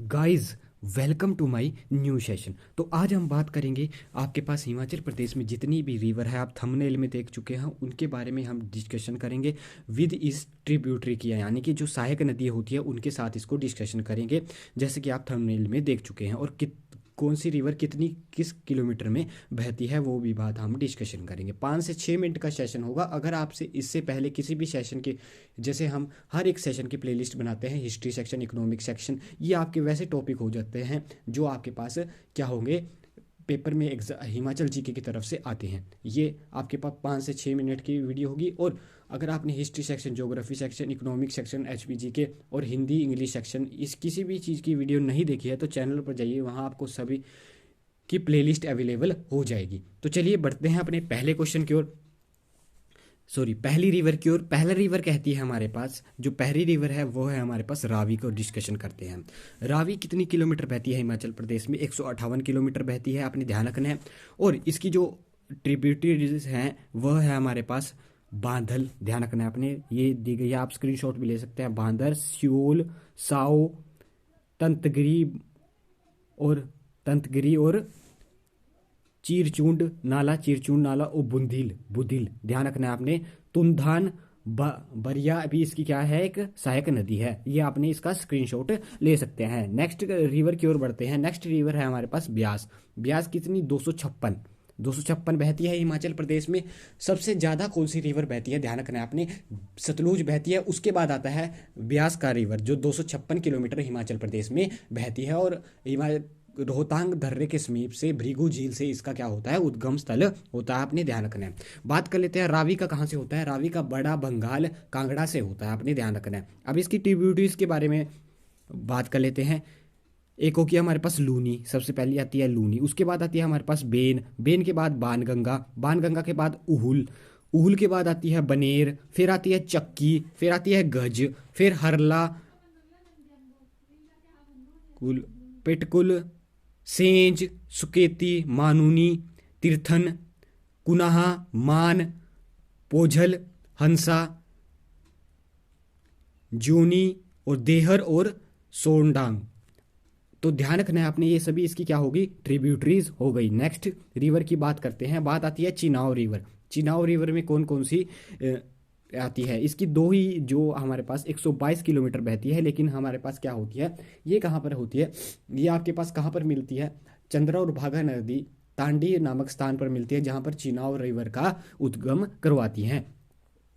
Guys, welcome to my new session. तो आज हम बात करेंगे आपके पास हिमाचल प्रदेश में जितनी भी रिवर है, आप थंबनेल में देख चुके हैं, उनके बारे में हम डिस्कशन करेंगे विद इस ट्रिब्यूटरी किया, यानी कि जो सहायक नदी होती है उनके साथ इसको डिस्कशन करेंगे। जैसे कि आप थंबनेल में देख चुके हैं, और कौन सी रिवर कितनी किस किलोमीटर में बहती है वो भी बात हम डिस्कशन करेंगे। 5 से 6 मिनट का सेशन होगा। अगर आपसे इससे पहले किसी भी सेशन के, जैसे हम हर एक सेशन की प्लेलिस्ट बनाते हैं, हिस्ट्री सेक्शन, इकोनॉमिक सेक्शन, ये आपके वैसे टॉपिक हो जाते हैं जो आपके पास क्या होंगे, पेपर में हिमाचल जीके की तरफ से आते हैं। ये आपके पास 5 से 6 मिनट की वीडियो होगी। और अगर आपने history section, geography section, economic section, HPG के और हिंदी इंग्लिश सेक्शन, इस किसी भी चीज़ की वीडियो नहीं देखी है तो चैनल पर जाइए, वहाँ आपको सभी की प्लेलिस्ट अवेलेबल हो जाएगी। तो चलिए बढ़ते हैं अपने पहले क्वेश्चन की ओर, सॉरी पहली रिवर की ओर। पहला रिवर कहती है हमारे पास, जो पहली रिवर है वो है हमारे पास रावी को डिस्कशन करते हैं। रावी कितनी किलोमीटर बहती है हिमाचल प्रदेश में? 158 किलोमीटर बहती है, आपने ध्यान रखना है। और इसकी जो ट्रिब्यूटरीज हैं वह है हमारे पास बांधल, ध्यान रखना है आपने, ये दी गई है, आप स्क्रीनशॉट भी ले सकते हैं। बांधर, स्यूल, साओ, तंतगिरी और चीरचूंड नाला और बुंदिल बुदिल, ध्यान रखना है आपने। तुंधान, बरिया अभी इसकी क्या है, एक सहायक नदी है, ये आपने इसका स्क्रीनशॉट ले सकते हैं। नेक्स्ट रिवर की ओर बढ़ते हैं। नेक्स्ट रिवर है हमारे पास ब्यास। ब्यास कितनी? 256 बहती है हिमाचल प्रदेश में। सबसे ज़्यादा कौन सी रिवर बहती है, ध्यान रखना है आपने? सतलुज बहती है, उसके बाद आता है ब्यास का रिवर जो 256 किलोमीटर हिमाचल प्रदेश में बहती है। और रोहतांग दर्रे के समीप से भृगु झील से इसका क्या होता है, उद्गम स्थल होता है, आपने ध्यान रखना है। बात कर लेते हैं रावी का कहाँ से होता है। रावी का बड़ा बंगाल कांगड़ा से होता है, आपने ध्यान रखना है। अब इसकी ट्रिब्यूटरीज के बारे में बात कर लेते हैं। एक होगी हमारे पास लूनी, सबसे पहले आती है लूनी, उसके बाद आती है हमारे पास बेन, बेन के बाद बाणगंगा, बाणगंगा के बाद उहुल, उहुल के बाद आती है बनेर, फिर आती है चक्की, फिर आती है गज, फिर हरला, कुल, पिटकुल, सेंज, सुकेती, मानूनी, तीर्थन, कुनाहा, मान, पोझल, हंसा, जूनी और देहर और सोंडांग। तो ध्यान रखना है आपने, ये सभी इसकी क्या होगी, ट्रिब्यूटरीज हो गई। नेक्स्ट रिवर की बात करते हैं। बात आती है चिनाव रिवर। चिनाव रिवर में कौन कौन सी आती है? इसकी दो ही, जो हमारे पास 122 किलोमीटर बहती है, लेकिन हमारे पास क्या होती है, ये कहाँ पर होती है, ये आपके पास कहाँ पर मिलती है? चंद्रा और भागा नदी तांडी नामक स्थान पर मिलती है, जहाँ पर चिनाव रिवर का उद्गम करवाती हैं।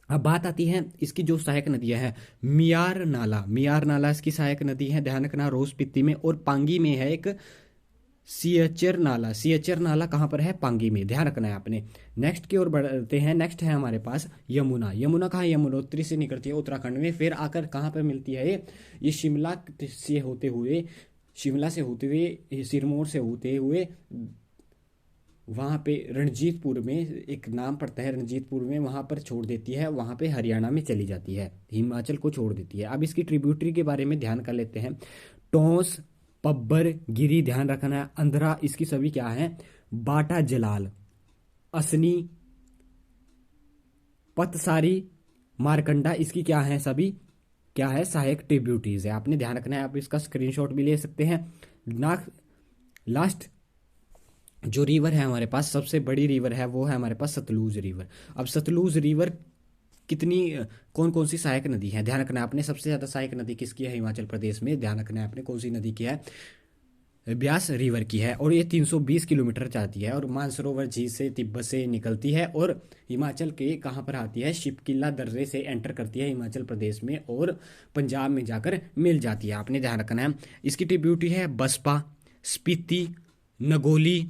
अब बात आती है इसकी जो सहायक नदियां हैं। मियार नाला इसकी सहायक नदी है, ध्यान रखना। रोज पित्ती में और पांगी में है एक सियचर नाला कहाँ पर है? पांगी में, ध्यान रखना है आपने। नेक्स्ट की ओर बढ़ते हैं। नेक्स्ट है हमारे पास यमुना। यमुना कहाँ? यमुनोत्री से निकलती है उत्तराखंड में, फिर आकर कहाँ पर मिलती है ये शिमला से होते हुए सिरमौर से होते हुए वहाँ पे रणजीतपुर में एक नाम पड़ता है, रणजीतपुर में, वहाँ पर छोड़ देती है, वहाँ पे हरियाणा में चली जाती है, हिमाचल को छोड़ देती है। अब इसकी ट्रिब्यूटरी के बारे में ध्यान कर लेते हैं। टोंस, पब्बर, गिरी, ध्यान रखना है। अंधरा, इसकी सभी क्या है, बाटा जलाल, असनी, पतसारी, मारकंडा, इसकी क्या है, सभी क्या है, सहायक ट्रिब्यूटरीज है, आपने ध्यान रखना है। आप इसका स्क्रीनशॉट भी ले सकते हैं। लास्ट जो रिवर है हमारे पास, सबसे बड़ी रिवर है, वो है हमारे पास सतलुज रिवर। अब सतलुज रिवर कितनी, कौन कौन सी सहायक नदी है, ध्यान रखना है आपने। सबसे ज़्यादा सहायक नदी किसकी है हिमाचल प्रदेश में? ध्यान रखना है आपने, कौन सी नदी की है? ब्यास रिवर की है। और ये 320 किलोमीटर जाती है, और मानसरोवर झील से, तिब्बत से निकलती है, और हिमाचल के कहाँ पर आती है? शिपकिला दर्रे से एंटर करती है हिमाचल प्रदेश में, और पंजाब में जाकर मिल जाती है, आपने ध्यान रखना है। इसकी ट्रिब्यूटरी है बसपा, स्पीति, नगोली,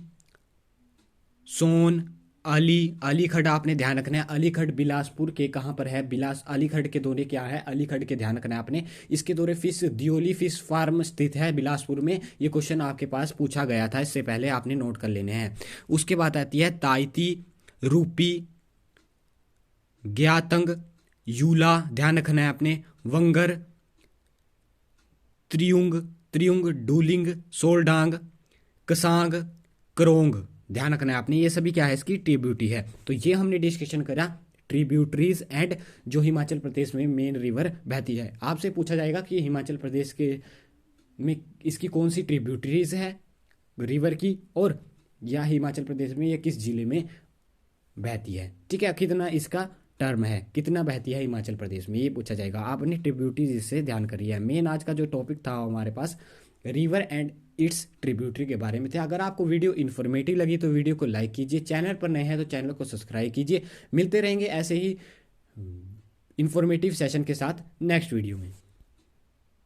सोन, अलीखड़, आपने ध्यान रखना है। अलीखड़ बिलासपुर के कहाँ पर है? अलीखड़ के दौरे क्या है? अलीखड़ के, ध्यान रखना है आपने। इसके दौरे दियोली फिश फार्म स्थित है बिलासपुर में। ये क्वेश्चन आपके पास पूछा गया था, इससे पहले आपने नोट कर लेने हैं। उसके बाद आती है ताइती, रूपी, ज्ञातंग, यूला, ध्यान रखना है आपने। वंगर, त्रियुंग, डूलिंग, सोलडांग, कसांग, करोंग, ध्यान रखना है आपने। ये सभी क्या है, इसकी ट्रिब्यूटरी है। तो ये हमने डिस्कशन करा ट्रिब्यूटरीज एंड जो हिमाचल प्रदेश में मेन रिवर बहती है। आपसे पूछा जाएगा कि हिमाचल प्रदेश के में इसकी कौन सी ट्रिब्यूटरीज है रिवर की, और या हिमाचल प्रदेश में या किस जिले में बहती है। ठीक है, कितना इसका टर्म है, कितना बहती है हिमाचल प्रदेश में, ये पूछा जाएगा। आप अपनी ट्रिब्यूटरीज इससे ध्यान करिए। मेन आज का जो टॉपिक था हमारे पास रिवर एंड इट्स ट्रिब्यूटरी के बारे में थे। अगर आपको वीडियो इन्फॉर्मेटिव लगी तो वीडियो को लाइक कीजिए, चैनल पर नए हैं तो चैनल को सब्सक्राइब कीजिए। मिलते रहेंगे ऐसे ही इन्फॉर्मेटिव सेशन के साथ नेक्स्ट वीडियो में।